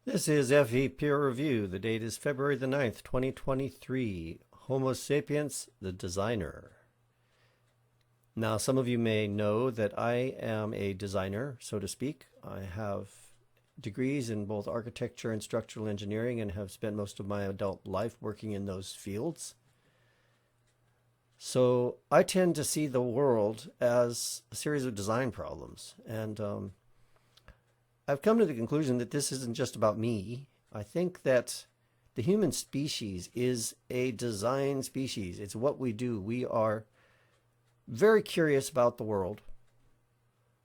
This is FE Peer Review. The date is February the 9th, 2023. Homo Sapiens, the designer. Now, some of you may know that I am a designer, so to speak. I have degrees in both architecture and structural engineering and have spent most of my adult life working in those fields. So I tend to see the world as a series of design problems. And I've come to the conclusion that this isn't just about me. I think that the human species is a design species. It's what we do. We are very curious about the world.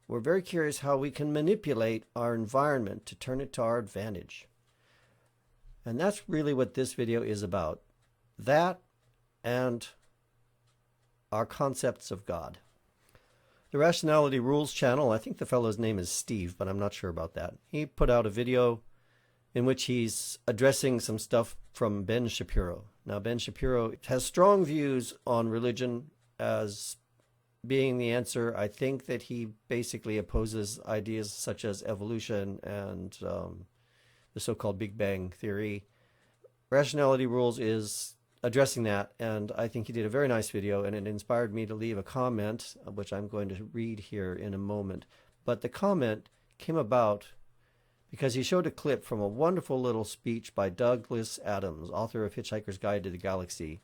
We're very curious how we can manipulate our environment to turn it to our advantage. And that's really what this video is about. That and our concepts of God. The Rationality Rules channel, I think the fellow's name is Steve, but I'm not sure about that. He put out a video in which he's addressing some stuff from Ben Shapiro. Now, Ben Shapiro has strong views on religion as being the answer. I think that he basically opposes ideas such as evolution and the so-called Big Bang Theory. Rationality Rules is addressing that, and I think he did a very nice video, and it inspired me to leave a comment, which I'm going to read here in a moment. But the comment came about because he showed a clip from a wonderful little speech by Douglas Adams, author of Hitchhiker's Guide to the Galaxy.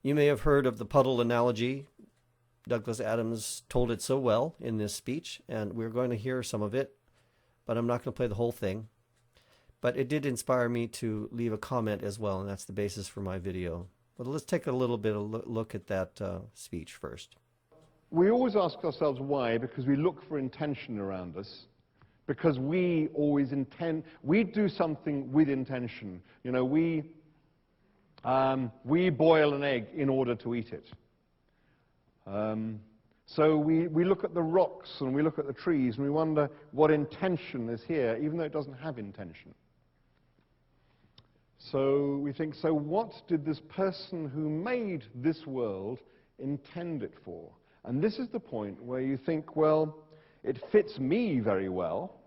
You may have heard of the puddle analogy. Douglas Adams told it so well in this speech, and we're going to hear some of it, but I'm not going to play the whole thing. But it did inspire me to leave a comment as well, and that's the basis for my video. But let's take a little bit of a look at that speech first. We always ask ourselves why, because we look for intention around us, because we always intend, we do something with intention. You know, we boil an egg in order to eat it. So we look at the rocks and we look at the trees and we wonder what intention is here, even though it doesn't have intention. So we think, so what did this person who made this world intend it for? And this is the point where you think, well, it fits me very well.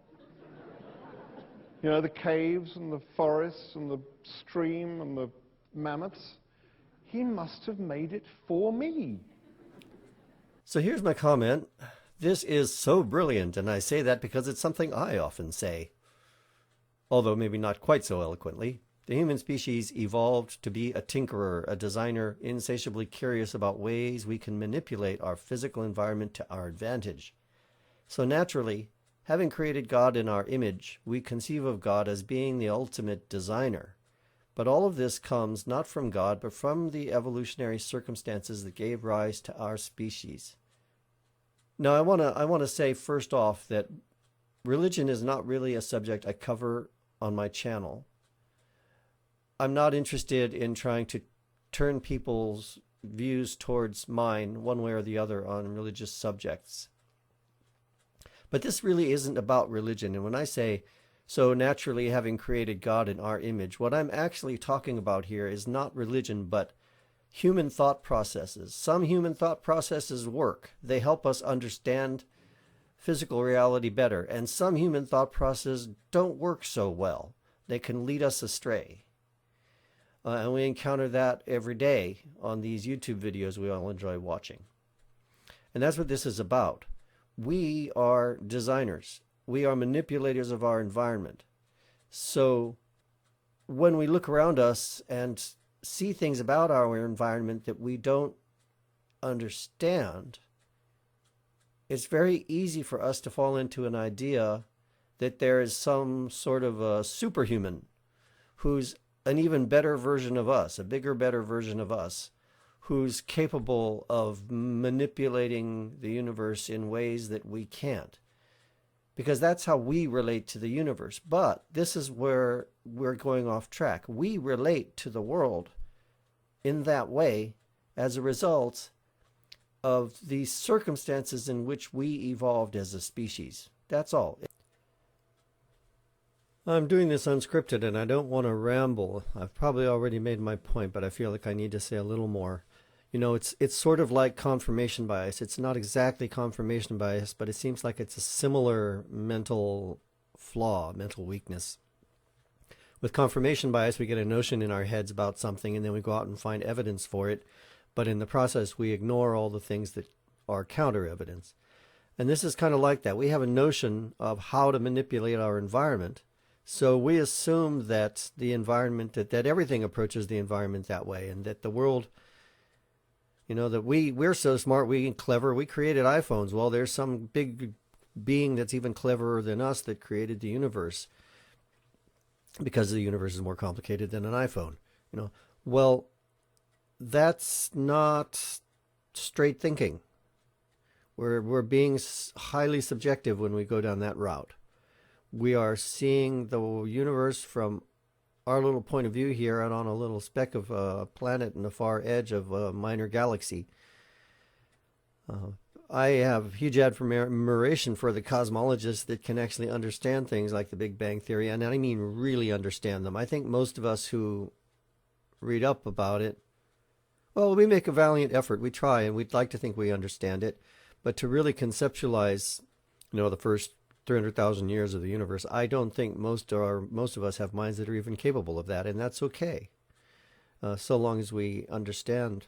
You know, the caves and the forests and the stream and the mammoths. He must have made it for me. So here's my comment. This is so brilliant, and I say that because it's something I often say, although maybe not quite so eloquently. The human species evolved to be a tinkerer, a designer, insatiably curious about ways we can manipulate our physical environment to our advantage. So naturally, having created God in our image, we conceive of God as being the ultimate designer. But all of this comes not from God, but from the evolutionary circumstances that gave rise to our species. Now, I want to say first off that religion is not really a subject I cover on my channel. I'm not interested in trying to turn people's views towards mine one way or the other on religious subjects. But this really isn't about religion. And when I say, so naturally having created God in our image, what I'm actually talking about here is not religion, but human thought processes. Some human thought processes work. They help us understand physical reality better. And some human thought processes don't work so well. They can lead us astray. And we encounter that every day on these YouTube videos we all enjoy watching. And that's what this is about. We are designers. We are manipulators of our environment. So when we look around us and see things about our environment that we don't understand, it's very easy for us to fall into an idea that there is some sort of a superhuman who's an even better version of us, a bigger, better version of us, who's capable of manipulating the universe in ways that we can't. Because that's how we relate to the universe. But this is where we're going off track. We relate to the world in that way as a result of the circumstances in which we evolved as a species. That's all. I'm doing this unscripted and I don't want to ramble. I've probably already made my point, but I feel like I need to say a little more. You know, it's sort of like confirmation bias. It's not exactly confirmation bias, but it seems like it's a similar mental flaw, mental weakness. With confirmation bias, we get a notion in our heads about something, and then we go out and find evidence for it. But in the process, we ignore all the things that are counter evidence. And this is kind of like that. We have a notion of how to manipulate our environment. So we assume that the environment, that everything approaches the environment that way, and that the world, that we're so smart, we're clever, we created iPhones. Well, there's some big being that's even cleverer than us that created the universe, because the universe is more complicated than an iPhone. Well, that's not straight thinking. We're being highly subjective when we go down that route. We are seeing the universe from our little point of view here out on a little speck of a planet in the far edge of a minor galaxy. I have huge admiration for the cosmologists that can actually understand things like the Big Bang Theory, and I mean really understand them. I think most of us who read up about it, well, we make a valiant effort. We try, and we'd like to think we understand it. But to really conceptualize, the first 300,000 years of the universe, I don't think most of us have minds that are even capable of that, and that's okay. So long as we understand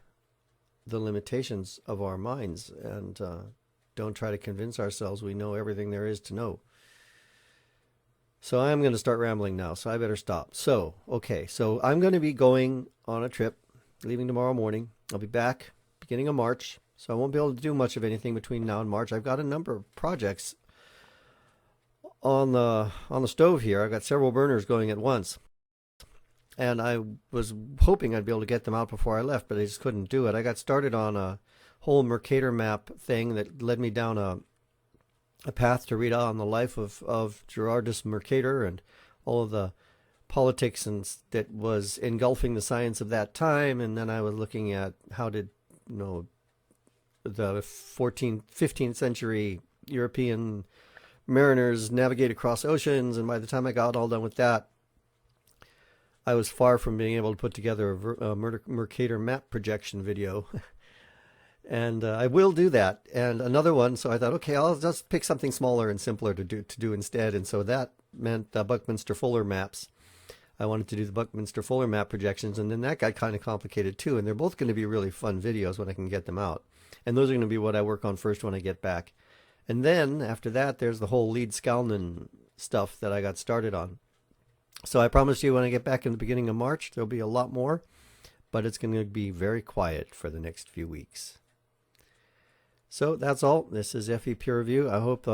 the limitations of our minds and don't try to convince ourselves we know everything there is to know. So I'm going to start rambling now, so I better stop. So I'm going to be going on a trip, leaving tomorrow morning. I'll be back beginning of March. So I won't be able to do much of anything between now and March. I've got a number of projects on the stove here. I've got several burners going at once. And I was hoping I'd be able to get them out before I left, but I just couldn't do it. I got started on a whole Mercator map thing that led me down a path to read on the life of Gerardus Mercator and all of the politics that was engulfing the science of that time. And then I was looking at how did, the 15th century European mariners navigate across oceans, and by the time I got all done with that, I was far from being able to put together a Mercator map projection video. And I will do that, and another one. So I thought, okay, I'll just pick something smaller and simpler to do instead. And so that meant Buckminster Fuller maps. I wanted to do the Buckminster Fuller map projections, and then that got kind of complicated too. And they're both going to be really fun videos when I can get them out. And those are going to be what I work on first when I get back. And then after that, there's the whole Leeds-Skalnin stuff that I got started on. So I promise you when I get back in the beginning of March, there'll be a lot more, but it's going to be very quiet for the next few weeks. So that's all. This is FE Peer Review. I hope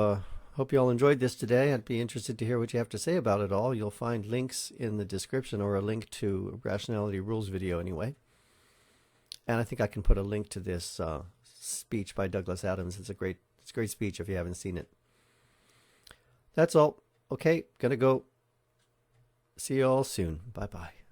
you all enjoyed this today. I'd be interested to hear what you have to say about it all. You'll find links in the description, or a link to Rationality Rules video anyway. And I think I can put a link to this speech by Douglas Adams. It's a great speech if you haven't seen it. That's all. Okay, gonna go. See you all soon. Bye-bye.